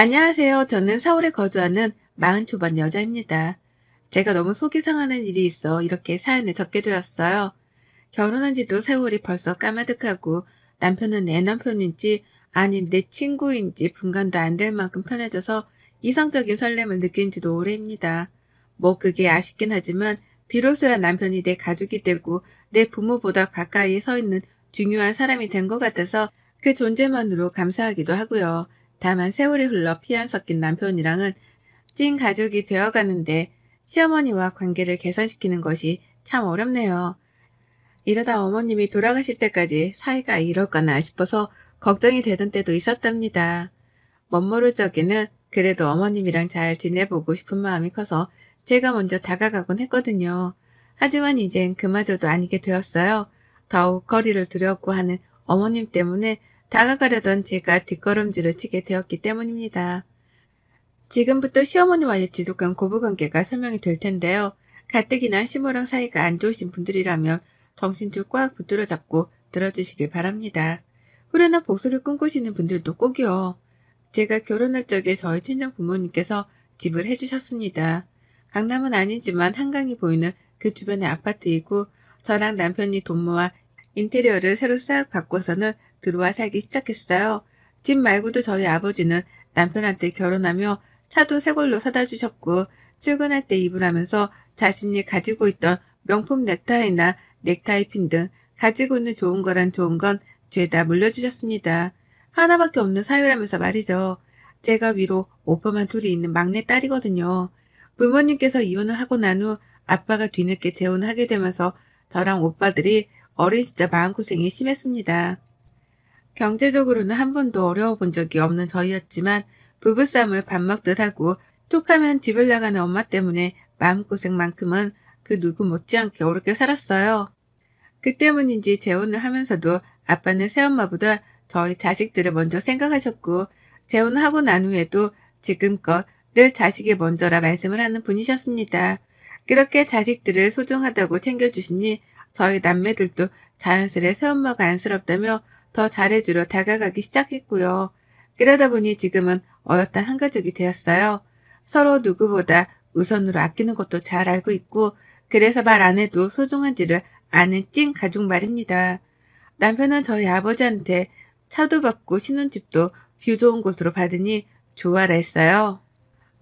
안녕하세요. 저는 서울에 거주하는 40 초반 여자입니다. 제가 너무 속이 상하는 일이 있어 이렇게 사연을 적게 되었어요. 결혼한 지도 세월이 벌써 까마득하고 남편은 내 남편인지 아님 내 친구인지 분간도 안 될 만큼 편해져서 이성적인 설렘을 느낀 지도 오래입니다. 뭐 그게 아쉽긴 하지만 비로소야 남편이 내 가족이 되고 내 부모보다 가까이 서 있는 중요한 사람이 된 것 같아서 그 존재만으로 감사하기도 하고요. 다만 세월이 흘러 피 안 섞인 남편이랑은 찐 가족이 되어가는데 시어머니와 관계를 개선시키는 것이 참 어렵네요. 이러다 어머님이 돌아가실 때까지 사이가 이럴까나 싶어서 걱정이 되던 때도 있었답니다. 멋모를 적에는 그래도 어머님이랑 잘 지내보고 싶은 마음이 커서 제가 먼저 다가가곤 했거든요. 하지만 이젠 그마저도 아니게 되었어요. 더욱 거리를 두려고 하는 어머님 때문에 다가가려던 제가 뒷걸음질을 치게 되었기 때문입니다. 지금부터 시어머니와의 지독한 고부관계가 설명이 될 텐데요. 가뜩이나 시모랑 사이가 안 좋으신 분들이라면 정신줄 꽉 붙들어 잡고 들어주시길 바랍니다. 후련한 복수를 꿈꾸시는 분들도 꼭이요. 제가 결혼할 적에 저희 친정 부모님께서 집을 해주셨습니다. 강남은 아니지만 한강이 보이는 그 주변의 아파트이고 저랑 남편이 돈 모아 인테리어를 새로 싹 바꿔서는 들어와 살기 시작했어요. 집 말고도 저희 아버지는 남편한테 결혼하며 차도 새 걸로 사다 주셨고 출근할 때 입으라면서 자신이 가지고 있던 명품 넥타이나 넥타이 핀 등 가지고 있는 좋은 거란 좋은 건 죄다 물려주셨습니다. 하나밖에 없는 사유라면서 말이죠. 제가 위로 오빠만 둘이 있는 막내 딸이거든요. 부모님께서 이혼을 하고 난 후 아빠가 뒤늦게 재혼을 하게 되면서 저랑 오빠들이 어린 시절 마음고생이 심했습니다. 경제적으로는 한 번도 어려워 본 적이 없는 저희였지만 부부싸움을 밥 먹듯 하고 툭하면 집을 나가는 엄마 때문에 마음고생만큼은 그 누구 못지않게 어렵게 살았어요. 그 때문인지 재혼을 하면서도 아빠는 새엄마보다 저희 자식들을 먼저 생각하셨고 재혼을 하고 난 후에도 지금껏 늘 자식이 먼저라 말씀을 하는 분이셨습니다. 그렇게 자식들을 소중하다고 챙겨주시니 저희 남매들도 자연스레 새엄마가 안쓰럽다며 더 잘해주려 다가가기 시작했고요. 그러다 보니 지금은 어엿한 한 가족이 되었어요. 서로 누구보다 우선으로 아끼는 것도 잘 알고 있고 그래서 말 안 해도 소중한지를 아는 찐 가족 말입니다. 남편은 저희 아버지한테 차도 받고 신혼집도 뷰 좋은 곳으로 받으니 좋아라 했어요.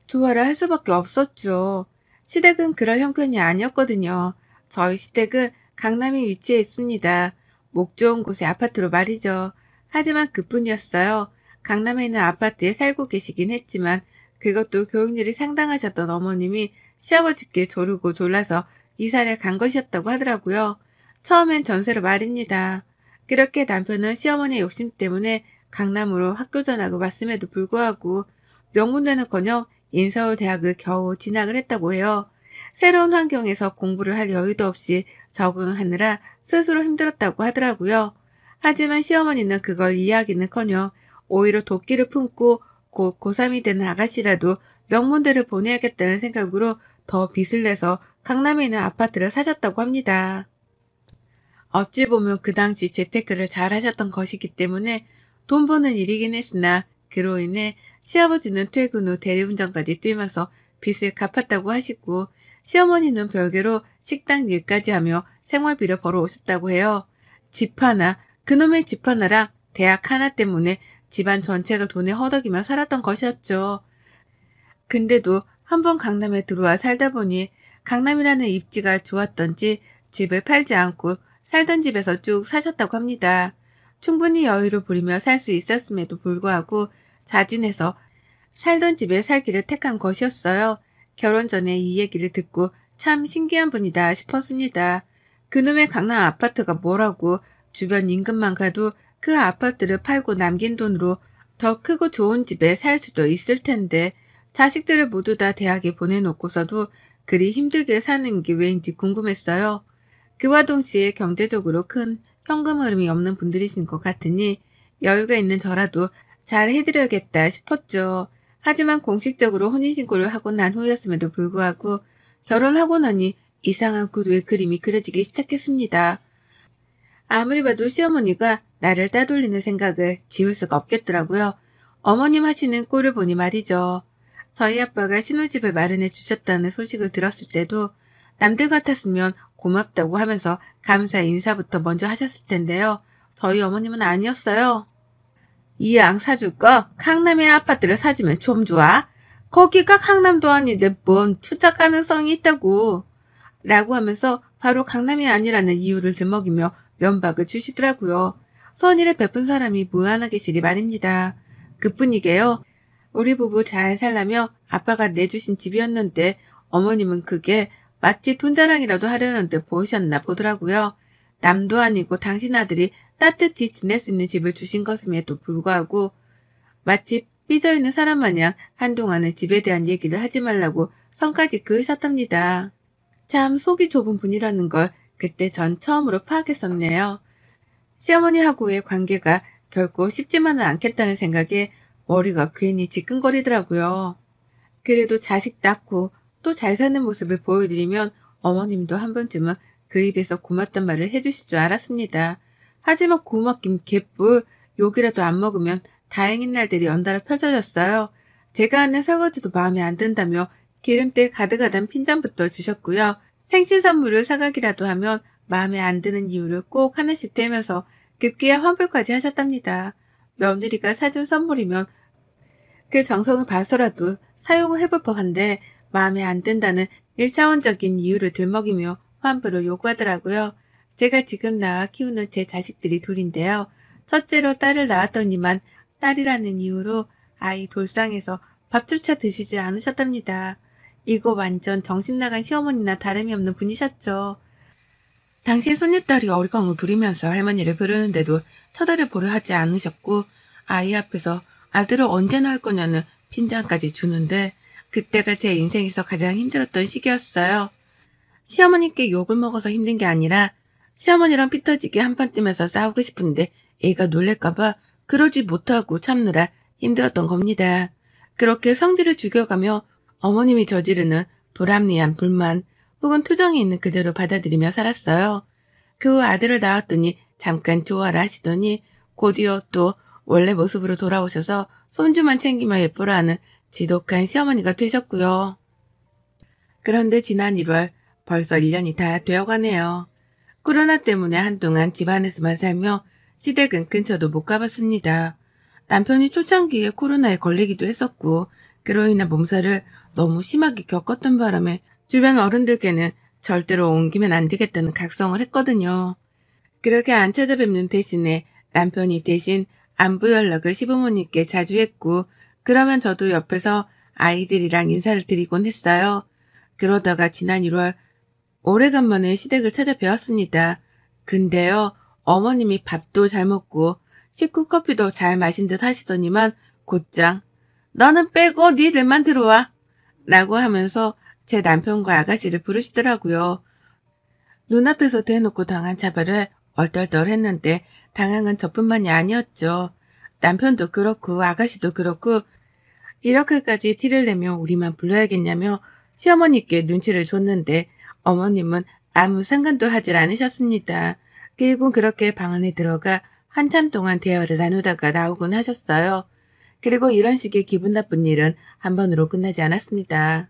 좋아라 할 수밖에 없었죠. 시댁은 그럴 형편이 아니었거든요. 저희 시댁은 강남에 위치해 있습니다. 목 좋은 곳의 아파트로 말이죠. 하지만 그뿐이었어요. 강남에 있는 아파트에 살고 계시긴 했지만 그것도 교육률이 상당하셨던 어머님이 시아버지께 조르고 졸라서 이사를 간 것이었다고 하더라고요. 처음엔 전세로 말입니다. 그렇게 남편은 시어머니의 욕심 때문에 강남으로 학교 전학을 왔음에도 불구하고 명문대는커녕 인서울 대학을 겨우 진학을 했다고 해요. 새로운 환경에서 공부를 할 여유도 없이 적응하느라 스스로 힘들었다고 하더라고요. 하지만 시어머니는 그걸 이해하기는커녕 오히려 도끼를 품고 곧 고3이 되는 아가씨라도 명문대를 보내야겠다는 생각으로 더 빚을 내서 강남에 있는 아파트를 사셨다고 합니다. 어찌 보면 그 당시 재테크를 잘 하셨던 것이기 때문에 돈 버는 일이긴 했으나 그로 인해 시아버지는 퇴근 후 대리운전까지 뛰면서 빚을 갚았다고 하시고 시어머니는 별개로 식당 일까지 하며 생활비를 벌어 오셨다고 해요. 집 하나, 그놈의 집 하나랑 대학 하나 때문에 집안 전체가 돈에 허덕이며 살았던 것이었죠. 근데도 한번 강남에 들어와 살다 보니 강남이라는 입지가 좋았던지 집을 팔지 않고 살던 집에서 쭉 사셨다고 합니다. 충분히 여유를 부리며 살 수 있었음에도 불구하고 자진해서 살던 집에 살기를 택한 것이었어요. 결혼 전에 이 얘기를 듣고 참 신기한 분이다 싶었습니다. 그놈의 강남 아파트가 뭐라고 주변 인근만 가도 그 아파트를 팔고 남긴 돈으로 더 크고 좋은 집에 살 수도 있을 텐데 자식들을 모두 다 대학에 보내놓고서도 그리 힘들게 사는 게 왜인지 궁금했어요. 그와 동시에 경제적으로 큰 현금 흐름이 없는 분들이신 것 같으니 여유가 있는 저라도 잘 해드려야겠다 싶었죠. 하지만 공식적으로 혼인신고를 하고 난 후였음에도 불구하고 결혼하고 나니 이상한 구두의 그림이 그려지기 시작했습니다. 아무리 봐도 시어머니가 나를 따돌리는 생각을 지울 수가 없겠더라고요. 어머님 하시는 꼴을 보니 말이죠. 저희 아빠가 신혼집을 마련해 주셨다는 소식을 들었을 때도 남들 같았으면 고맙다고 하면서 감사 인사부터 먼저 하셨을 텐데요. 저희 어머님은 아니었어요. 이왕 사줄 거 강남의 아파트를 사주면 좀 좋아. 거기가 강남도 아닌데 뭔 투자 가능성이 있다고. 라고 하면서 바로 강남이 아니라는 이유를 들먹이며 면박을 주시더라고요. 선의를 베푼 사람이 무한하게 계시리 말입니다. 그뿐이게요. 우리 부부 잘 살라며 아빠가 내주신 집이었는데 어머님은 그게 마치 돈자랑이라도 하려는 듯 보이셨나 보더라고요. 남도 아니고 당신 아들이 따뜻히 지낼 수 있는 집을 주신 것임에도 불구하고 마치 삐져있는 사람 마냥 한동안은 집에 대한 얘기를 하지 말라고 선까지 그으셨답니다. 참 속이 좁은 분이라는 걸 그때 전 처음으로 파악했었네요. 시어머니하고의 관계가 결코 쉽지만은 않겠다는 생각에 머리가 괜히 지끈거리더라고요. 그래도 자식 낳고 또 잘 사는 모습을 보여드리면 어머님도 한 번쯤은 그 입에서 고맙단 말을 해주실 줄 알았습니다. 하지만 고맙긴 개뿔 욕이라도 안 먹으면 다행인 날들이 연달아 펼쳐졌어요. 제가 하는 설거지도 마음에 안 든다며 기름때 가득하던 핀잔부터 주셨고요. 생신 선물을 사가기라도 하면 마음에 안 드는 이유를 꼭 하나씩 대면서 급기야 환불까지 하셨답니다. 며느리가 사준 선물이면 그 정성을 봐서라도 사용을 해볼 법한데 마음에 안 든다는 1차원적인 이유를 들먹이며 환불을 요구하더라고요. 제가 지금 낳아 키우는 제 자식들이 둘인데요. 첫째로 딸을 낳았더니만 딸이라는 이유로 아이 돌상에서 밥조차 드시지 않으셨답니다. 이거 완전 정신나간 시어머니나 다름이 없는 분이셨죠. 당시 손녀딸이 어리광을 부리면서 할머니를 부르는데도 쳐다를 보려 하지 않으셨고 아이 앞에서 아들을 언제 낳을 거냐는 핀잔까지 주는데 그때가 제 인생에서 가장 힘들었던 시기였어요. 시어머니께 욕을 먹어서 힘든 게 아니라 시어머니랑 피 터지게 한판 뜨면서 싸우고 싶은데 애가 놀랄까봐 그러지 못하고 참느라 힘들었던 겁니다. 그렇게 성질을 죽여가며 어머님이 저지르는 불합리한 불만 혹은 투정이 있는 그대로 받아들이며 살았어요. 그 후 아들을 낳았더니 잠깐 좋아라 하시더니 곧이어 또 원래 모습으로 돌아오셔서 손주만 챙기며 예뻐라 하는 지독한 시어머니가 되셨고요. 그런데 지난 1월 벌써 1년이 다 되어가네요. 코로나 때문에 한동안 집안에서만 살며 시댁은 근처도 못 가봤습니다. 남편이 초창기에 코로나에 걸리기도 했었고 그로 인한 몸살을 너무 심하게 겪었던 바람에 주변 어른들께는 절대로 옮기면 안 되겠다는 각성을 했거든요. 그렇게 안 찾아뵙는 대신에 남편이 대신 안부 연락을 시부모님께 자주 했고 그러면 저도 옆에서 아이들이랑 인사를 드리곤 했어요. 그러다가 지난 1월 오래간만에 시댁을 찾아뵈었습니다. 근데요, 어머님이 밥도 잘 먹고 식후 커피도 잘 마신 듯 하시더니만 곧장 너는 빼고 니들만 들어와 라고 하면서 제 남편과 아가씨를 부르시더라고요. 눈앞에서 대놓고 당한 차별을 얼떨떨했는데 당한 건 저뿐만이 아니었죠. 남편도 그렇고 아가씨도 그렇고 이렇게까지 티를 내며 우리만 불러야겠냐며 시어머니께 눈치를 줬는데 어머님은 아무 상관도 하질 않으셨습니다. 결국 그렇게 방 안에 들어가 한참 동안 대화를 나누다가 나오곤 하셨어요. 그리고 이런 식의 기분 나쁜 일은 한 번으로 끝나지 않았습니다.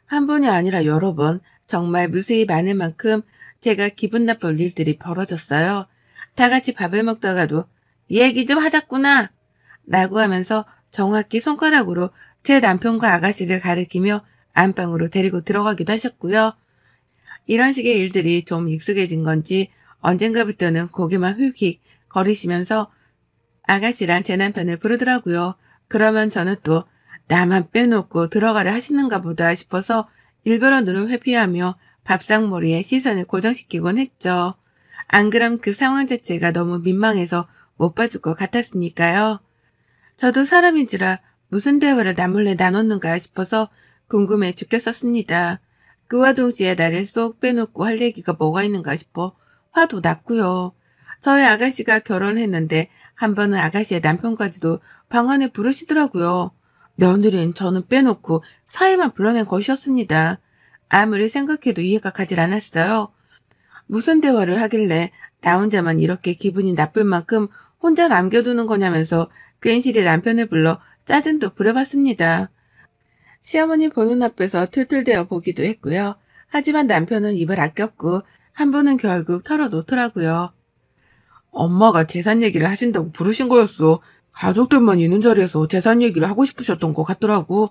한 번이 아니라 여러 번 정말 무수히 많을 만큼 제가 기분 나쁠 일들이 벌어졌어요. 다 같이 밥을 먹다가도 얘기 좀 하자꾸나 라고 하면서 정확히 손가락으로 제 남편과 아가씨를 가리키며 안방으로 데리고 들어가기도 하셨고요. 이런 식의 일들이 좀 익숙해진 건지 언젠가부터는 고개만 휙휙 거리시면서 아가씨랑 제 남편을 부르더라고요. 그러면 저는 또 나만 빼놓고 들어가려 하시는가 보다 싶어서 일부러 눈을 회피하며 밥상머리에 시선을 고정시키곤 했죠. 안 그럼 그 상황 자체가 너무 민망해서 못 봐줄 것 같았으니까요. 저도 사람인지라 무슨 대화를 남몰래 나눴는가 싶어서 궁금해 죽겠었습니다. 그와 동시에 나를 쏙 빼놓고 할 얘기가 뭐가 있는가 싶어 화도 났고요. 저희 아가씨가 결혼했는데 한 번은 아가씨의 남편까지도 방 안에 부르시더라고요. 며느리는 저는 빼놓고 사이만 불러낸 것이었습니다. 아무리 생각해도 이해가 가질 않았어요. 무슨 대화를 하길래 나 혼자만 이렇게 기분이 나쁠 만큼 혼자 남겨두는 거냐면서 괜시리 남편을 불러 짜증도 부려봤습니다. 시어머니 보는 앞에서 툴툴대어 보기도 했고요. 하지만 남편은 입을 아꼈고 한 번은 결국 털어놓더라고요. 엄마가 재산 얘기를 하신다고 부르신 거였어. 가족들만 있는 자리에서 재산 얘기를 하고 싶으셨던 것 같더라고.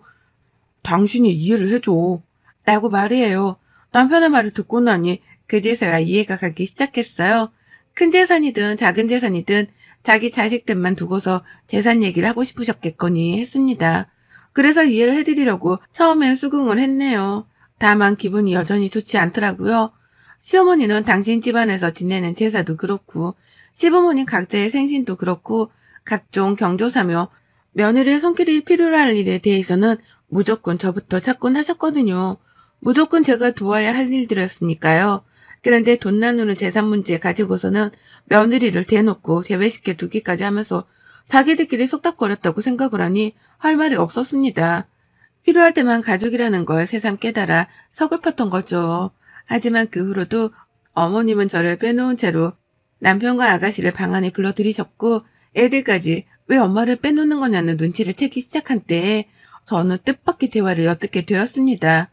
당신이 이해를 해줘. 라고 말이에요. 남편의 말을 듣고 나니 그제서야 이해가 가기 시작했어요. 큰 재산이든 작은 재산이든 자기 자식들만 두고서 재산 얘기를 하고 싶으셨겠거니 했습니다. 그래서 이해를 해드리려고 처음엔 수긍을 했네요. 다만 기분이 여전히 좋지 않더라고요. 시어머니는 당신 집안에서 지내는 제사도 그렇고 시부모님 각자의 생신도 그렇고 각종 경조사며 며느리의 손길이 필요로 할 일에 대해서는 무조건 저부터 찾곤 하셨거든요. 무조건 제가 도와야 할 일들이었으니까요. 그런데 돈 나누는 재산 문제 가지고서는 며느리를 대놓고 제외시켜 두기까지 하면서 자기들끼리 속닥거렸다고 생각을 하니 할 말이 없었습니다. 필요할 때만 가족이라는 걸 새삼 깨달아 서글펐던 거죠. 하지만 그 후로도 어머님은 저를 빼놓은 채로 남편과 아가씨를 방 안에 불러들이셨고 애들까지 왜 엄마를 빼놓는 거냐는 눈치를 채기 시작한 때에 저는 뜻밖의 대화를 엿듣게 되었습니다.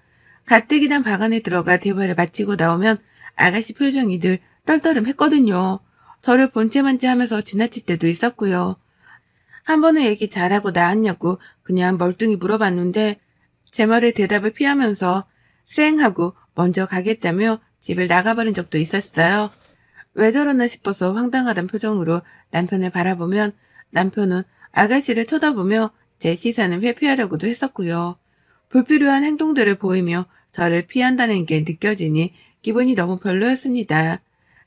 가뜩이나 방 안에 들어가 대화를 마치고 나오면 아가씨 표정이 늘 떨떠름했거든요. 저를 본체만지 하면서 지나칠 때도 있었고요. 한 번은 얘기 잘하고 나왔냐고 그냥 멀뚱히 물어봤는데 제 말에 대답을 피하면서 쌩 하고 먼저 가겠다며 집을 나가버린 적도 있었어요. 왜 저러나 싶어서 황당하단 표정으로 남편을 바라보면 남편은 아가씨를 쳐다보며 제 시선을 회피하려고도 했었고요. 불필요한 행동들을 보이며 저를 피한다는 게 느껴지니 기분이 너무 별로였습니다.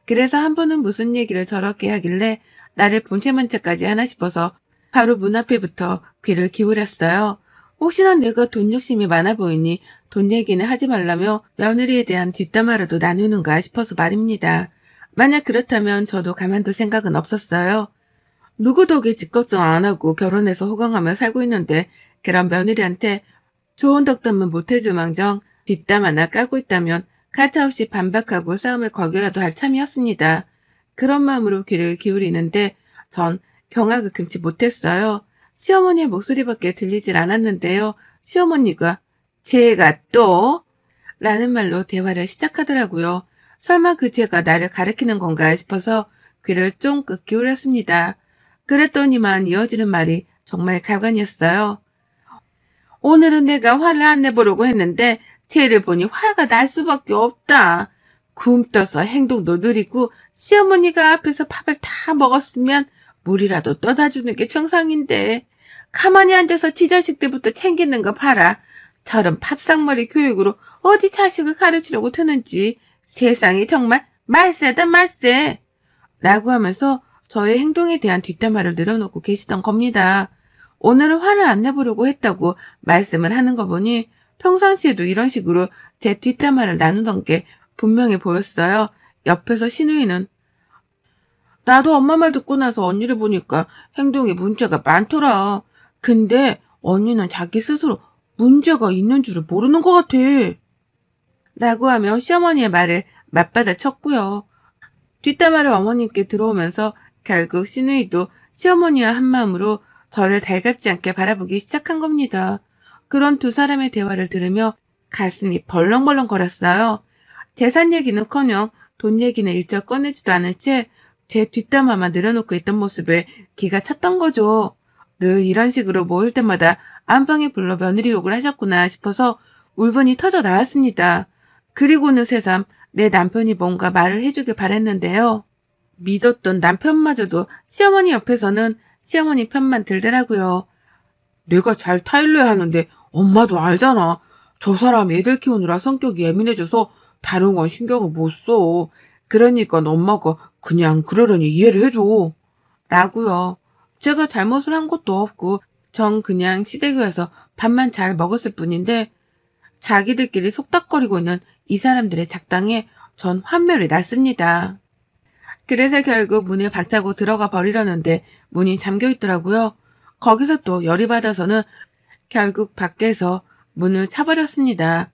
그래서 한 번은 무슨 얘기를 저렇게 하길래 나를 본체만 채까지 하나 싶어서 바로 문 앞에부터 귀를 기울였어요. 혹시나 내가 돈 욕심이 많아 보이니 돈 얘기는 하지 말라며 며느리에 대한 뒷담화라도 나누는가 싶어서 말입니다. 만약 그렇다면 저도 가만둘 생각은 없었어요. 누구 덕에 집 걱정 안 하고 결혼해서 호강하며 살고 있는데 그런 며느리한테 좋은 덕담만 못해줄 망정 뒷담 하나 까고 있다면 가차없이 반박하고 싸움을 걸기라도 할 참이었습니다. 그런 마음으로 귀를 기울이는데 전 경악을 금치 못했어요. 시어머니의 목소리밖에 들리질 않았는데요. 시어머니가 제가 또? 라는 말로 대화를 시작하더라고요. 설마 그 제가 나를 가리키는 건가 싶어서 귀를 쫑긋 기울였습니다. 그랬더니만 이어지는 말이 정말 가관이었어요. 오늘은 내가 화를 안 내보려고 했는데 쟤를 보니 화가 날 수밖에 없다. 굼떠서 행동도 느리고 시어머니가 앞에서 밥을 다 먹었으면 물이라도 떠다 주는 게 정상인데 가만히 앉아서 지 자식 때부터 챙기는 거 봐라. 저런 밥상머리 교육으로 어디 자식을 가르치려고 드는지 세상이 정말 말세다 말세. 라고 하면서 저의 행동에 대한 뒷담화를 늘어놓고 계시던 겁니다. 오늘은 화를 안 내보려고 했다고 말씀을 하는 거 보니 평상시에도 이런 식으로 제 뒷담화를 나누던 게 분명해 보였어요. 옆에서 신우이는 나도 엄마 말 듣고 나서 언니를 보니까 행동에 문제가 많더라. 근데 언니는 자기 스스로 문제가 있는 줄을 모르는 것 같아. 라고 하며 시어머니의 말을 맞받아 쳤고요. 뒷담화를 어머님께 들어오면서 결국 신우이도 시어머니와 한마음으로 저를 달갑지 않게 바라보기 시작한 겁니다. 그런 두 사람의 대화를 들으며 가슴이 벌렁벌렁 거렸어요. 재산 얘기는커녕 돈 얘기는 일절 꺼내지도 않은 채 제 뒷담화만 늘어놓고 있던 모습을 기가 찼던 거죠. 늘 이런 식으로 모일 때마다 안방에 불러 며느리 욕을 하셨구나 싶어서 울분이 터져 나왔습니다. 그리고는 새삼 내 남편이 뭔가 말을 해주길 바랬는데요. 믿었던 남편마저도 시어머니 옆에서는 시어머니 편만 들더라고요. 내가 잘 타일러야 하는데 엄마도 알잖아. 저 사람 애들 키우느라 성격이 예민해져서 다른 건 신경을 못 써. 그러니까 엄마가 그냥 그러려니 이해를 해줘. 라고요. 제가 잘못을 한 것도 없고 전 그냥 시댁에서 밥만 잘 먹었을 뿐인데 자기들끼리 속닥거리고 있는 이 사람들의 작당에 전 환멸이 났습니다. 그래서 결국 문을 박차고 들어가 버리려는데 문이 잠겨 있더라고요. 거기서 또 열이 받아서는 결국 밖에서 문을 차버렸습니다.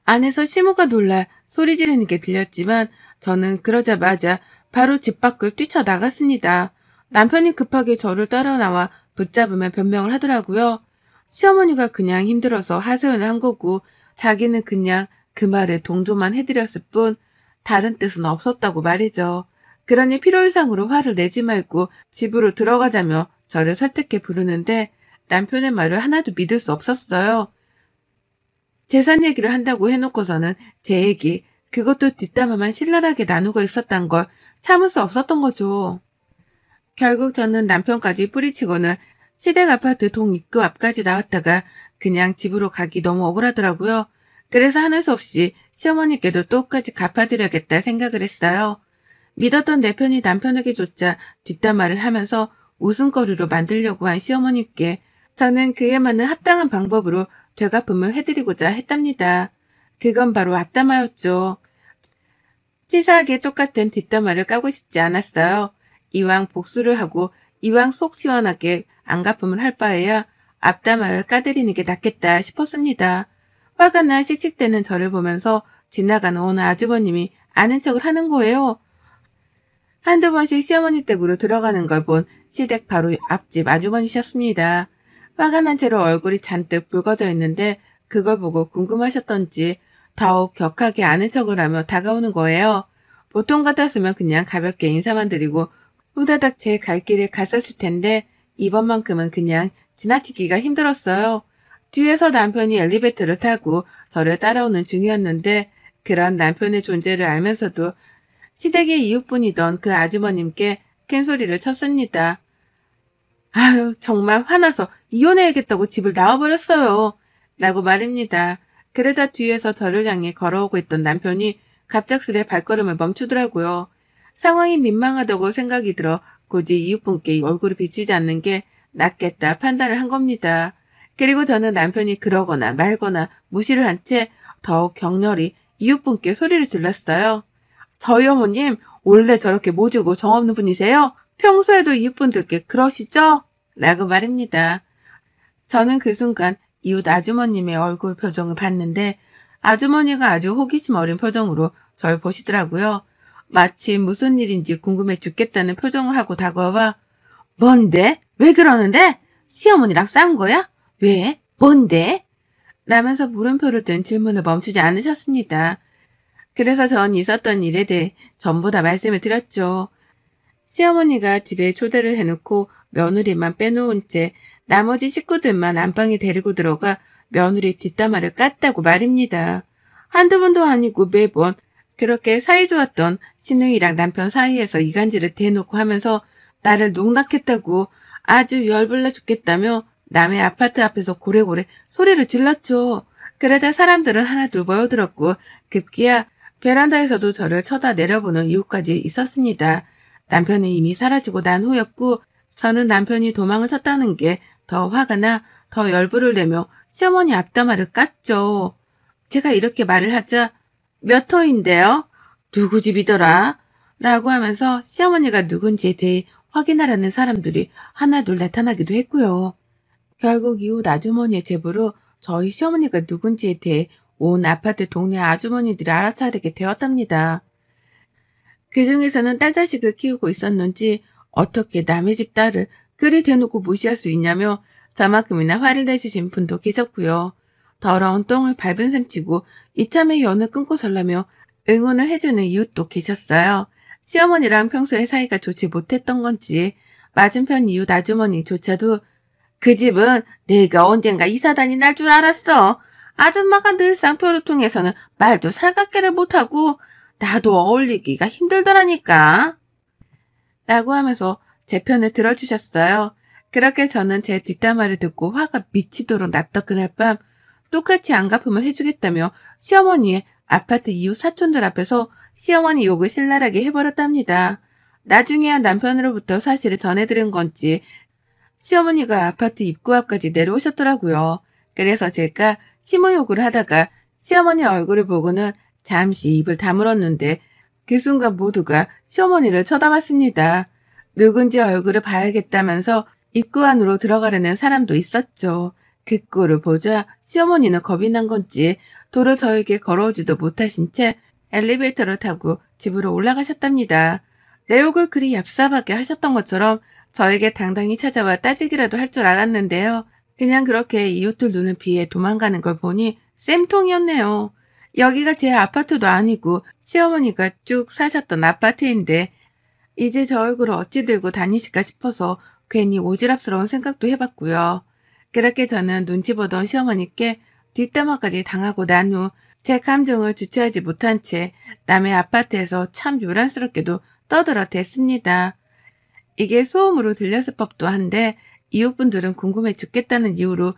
안에서 시모가 놀라 소리 지르는 게 들렸지만 저는 그러자마자 바로 집 밖을 뛰쳐나갔습니다. 남편이 급하게 저를 따라 나와 붙잡으면 변명을 하더라고요. 시어머니가 그냥 힘들어서 하소연을 한 거고 자기는 그냥 그 말에 동조만 해드렸을 뿐 다른 뜻은 없었다고 말이죠. 그러니 필요 이상으로 화를 내지 말고 집으로 들어가자며 저를 설득해 부르는데 남편의 말을 하나도 믿을 수 없었어요. 재산 얘기를 한다고 해놓고서는 제 얘기, 그것도 뒷담화만 신랄하게 나누고 있었단 걸 참을 수 없었던 거죠. 결국 저는 남편까지 뿌리치고는 시댁 아파트 동 입구 앞까지 나왔다가 그냥 집으로 가기 너무 억울하더라고요. 그래서 하는 수 없이 시어머니께도 똑같이 갚아드려야겠다 생각을 했어요. 믿었던 내 편이 남편에게조차 뒷담화를 하면서 웃음거리로 만들려고 한 시어머니께 저는 그에 맞는 합당한 방법으로 되갚음을 해드리고자 했답니다. 그건 바로 앞담화였죠. 치사하게 똑같은 뒷담화를 까고 싶지 않았어요. 이왕 복수를 하고 이왕 속 시원하게 안갚음을 할 바에야 앞담화를 까드리는 게 낫겠다 싶었습니다. 화가 나 씩씩대는 저를 보면서 지나가는 어느 아주버님이 아는 척을 하는 거예요. 한두 번씩 시어머니 댁으로 들어가는 걸 본 시댁 바로 앞집 아주머니셨습니다. 화가 난 채로 얼굴이 잔뜩 붉어져 있는데 그걸 보고 궁금하셨던지 더욱 격하게 아는 척을 하며 다가오는 거예요. 보통 같았으면 그냥 가볍게 인사만 드리고 후다닥 제 갈 길을 갔었을 텐데 이번만큼은 그냥 지나치기가 힘들었어요. 뒤에서 남편이 엘리베이터를 타고 저를 따라오는 중이었는데 그런 남편의 존재를 알면서도 시댁의 이웃분이던 그 아주머님께 큰 소리를 쳤습니다. 아유, 정말 화나서 이혼해야겠다고 집을 나와버렸어요. 라고 말입니다. 그러자 뒤에서 저를 향해 걸어오고 있던 남편이 갑작스레 발걸음을 멈추더라고요. 상황이 민망하다고 생각이 들어 굳이 이웃분께 얼굴을 비추지 않는 게 낫겠다 판단을 한 겁니다. 그리고 저는 남편이 그러거나 말거나 무시를 한 채 더욱 격렬히 이웃분께 소리를 질렀어요. 저희 어머님 원래 저렇게 모지고 정없는 분이세요? 평소에도 이웃분들께 그러시죠? 라고 말입니다. 저는 그 순간 이웃 아주머님의 얼굴 표정을 봤는데 아주머니가 아주 호기심 어린 표정으로 절 보시더라고요. 마치 무슨 일인지 궁금해 죽겠다는 표정을 하고 다가와 뭔데? 왜 그러는데? 시어머니랑 싸운 거야? 왜? 뭔데? 라면서 물음표를 든 질문을 멈추지 않으셨습니다. 그래서 전 있었던 일에 대해 전부 다 말씀을 드렸죠. 시어머니가 집에 초대를 해놓고 며느리만 빼놓은 채 나머지 식구들만 안방에 데리고 들어가 며느리 뒷담화를 깠다고 말입니다. 한두 번도 아니고 매번 그렇게 사이좋았던 시누이랑 남편 사이에서 이간질을 대놓고 하면서 나를 농락했다고 아주 열불나 죽겠다며 남의 아파트 앞에서 고래고래 소리를 질렀죠. 그러자 사람들은 하나둘 모여들었고 급기야 베란다에서도 저를 쳐다 내려보는 이유까지 있었습니다. 남편이 이미 사라지고 난 후였고 저는 남편이 도망을 쳤다는 게 더 화가 나 더 열불을 내며 시어머니 앞담화를 깠죠. 제가 이렇게 말을 하자 몇 호인데요? 누구 집이더라? 라고 하면서 시어머니가 누군지에 대해 확인하라는 사람들이 하나둘 나타나기도 했고요. 결국 이웃 아주머니의 제보로 저희 시어머니가 누군지에 대해 온 아파트 동네 아주머니들이 알아차리게 되었답니다. 그 중에서는 딸 자식을 키우고 있었는지 어떻게 남의 집 딸을 그리 대놓고 무시할 수 있냐며 저만큼이나 화를 내주신 분도 계셨고요. 더러운 똥을 밟은 셈치고 이참에 연을 끊고 살라며 응원을 해주는 이웃도 계셨어요. 시어머니랑 평소에 사이가 좋지 못했던 건지 맞은편 이웃 아주머니조차도 그 집은 내가 언젠가 이사단이 날 줄 알았어. 아줌마가 늘상 표를 통해서는 말도 살갑게를 못하고 나도 어울리기가 힘들더라니까. 라고 하면서 제 편을 들어주셨어요. 그렇게 저는 제 뒷담화를 듣고 화가 미치도록 났던 그날 밤 똑같이 안갚음을 해주겠다며 시어머니의 아파트 이웃 사촌들 앞에서 시어머니 욕을 신랄하게 해버렸답니다. 나중에야 남편으로부터 사실을 전해들은 건지 시어머니가 아파트 입구 앞까지 내려오셨더라고요. 그래서 제가 심호욕을 하다가 시어머니 얼굴을 보고는 잠시 입을 다물었는데 그 순간 모두가 시어머니를 쳐다봤습니다. 누군지 얼굴을 봐야겠다면서 입구 안으로 들어가려는 사람도 있었죠. 그 꼴을 보자 시어머니는 겁이 난 건지 도로 저에게 걸어오지도 못하신 채 엘리베이터를 타고 집으로 올라가셨답니다. 내 욕을 그리 얍삽하게 하셨던 것처럼 저에게 당당히 찾아와 따지기라도 할 줄 알았는데요. 그냥 그렇게 이웃들 눈을 피해 도망가는 걸 보니 쌤통이었네요. 여기가 제 아파트도 아니고 시어머니가 쭉 사셨던 아파트인데 이제 저 얼굴을 어찌 들고 다니실까 싶어서 괜히 오지랖스러운 생각도 해봤고요. 그렇게 저는 눈치 보던 시어머니께 뒷담화까지 당하고 난 후 제 감정을 주체하지 못한 채 남의 아파트에서 참 요란스럽게도 떠들어댔습니다. 이게 소음으로 들렸을 법도 한데 이웃분들은 궁금해 죽겠다는 이유로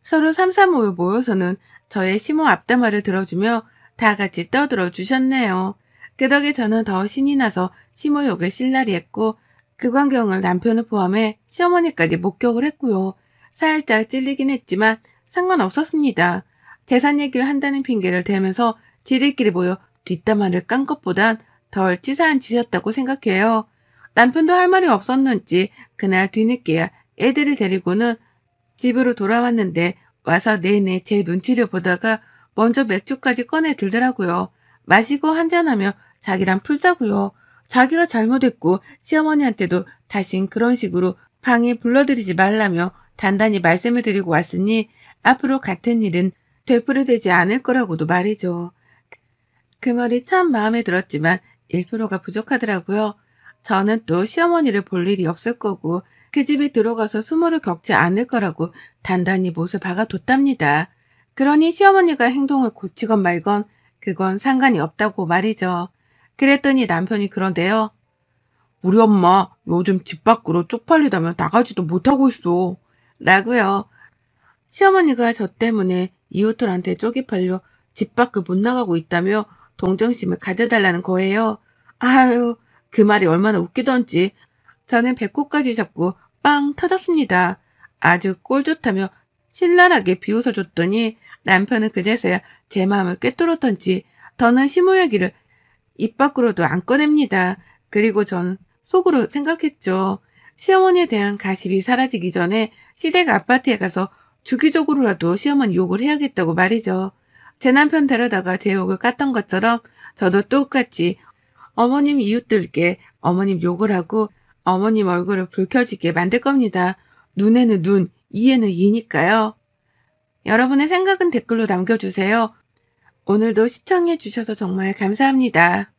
서로 삼삼오오 모여서는 저의 심호 앞담화를 들어주며 다 같이 떠들어 주셨네요. 그 덕에 저는 더 신이 나서 심호욕을 실라리 했고 그 광경을 남편을 포함해 시어머니까지 목격을 했고요. 살짝 찔리긴 했지만 상관없었습니다. 재산 얘기를 한다는 핑계를 대면서 지들끼리 모여 뒷담화를 깐 것보단 덜 치사한 짓이었다고 생각해요. 남편도 할 말이 없었는지 그날 뒤늦게야 애들을 데리고는 집으로 돌아왔는데 와서 내내 제 눈치를 보다가 먼저 맥주까지 꺼내 들더라고요. 마시고 한잔하며 자기랑 풀자고요. 자기가 잘못했고 시어머니한테도 다신 그런 식으로 방에 불러들이지 말라며 단단히 말씀을 드리고 왔으니 앞으로 같은 일은 되풀이되지 않을 거라고도 말이죠. 그 말이 참 마음에 들었지만 1%가 부족하더라고요. 저는 또 시어머니를 볼 일이 없을 거고 그 집에 들어가서 수모를 겪지 않을 거라고 단단히 못을 박아뒀답니다. 그러니 시어머니가 행동을 고치건 말건 그건 상관이 없다고 말이죠. 그랬더니 남편이 그런데요. 우리 엄마 요즘 집 밖으로 쪽팔리다며 나가지도 못하고 있어. 라고요. 시어머니가 저 때문에 이웃들한테 쪽이 팔려 집 밖을 못 나가고 있다며 동정심을 가져달라는 거예요. 아유, 그 말이 얼마나 웃기던지 저는 배꼽까지 잡고 빵 터졌습니다. 아주 꼴 좋다며 신랄하게 비웃어줬더니 남편은 그제서야 제 마음을 꿰뚫었던지 더는 시모 얘기를 입 밖으로도 안 꺼냅니다. 그리고 전 속으로 생각했죠. 시어머니에 대한 가십이 사라지기 전에 시댁 아파트에 가서 주기적으로라도 시어머니 욕을 해야겠다고 말이죠. 제 남편 데려다가 제 욕을 깠던 것처럼 저도 똑같이 어머님 이웃들께 어머님 욕을 하고 어머님 얼굴을 붉혀지게 만들 겁니다. 눈에는 눈, 이에는 이니까요. 여러분의 생각은 댓글로 남겨주세요. 오늘도 시청해 주셔서 정말 감사합니다.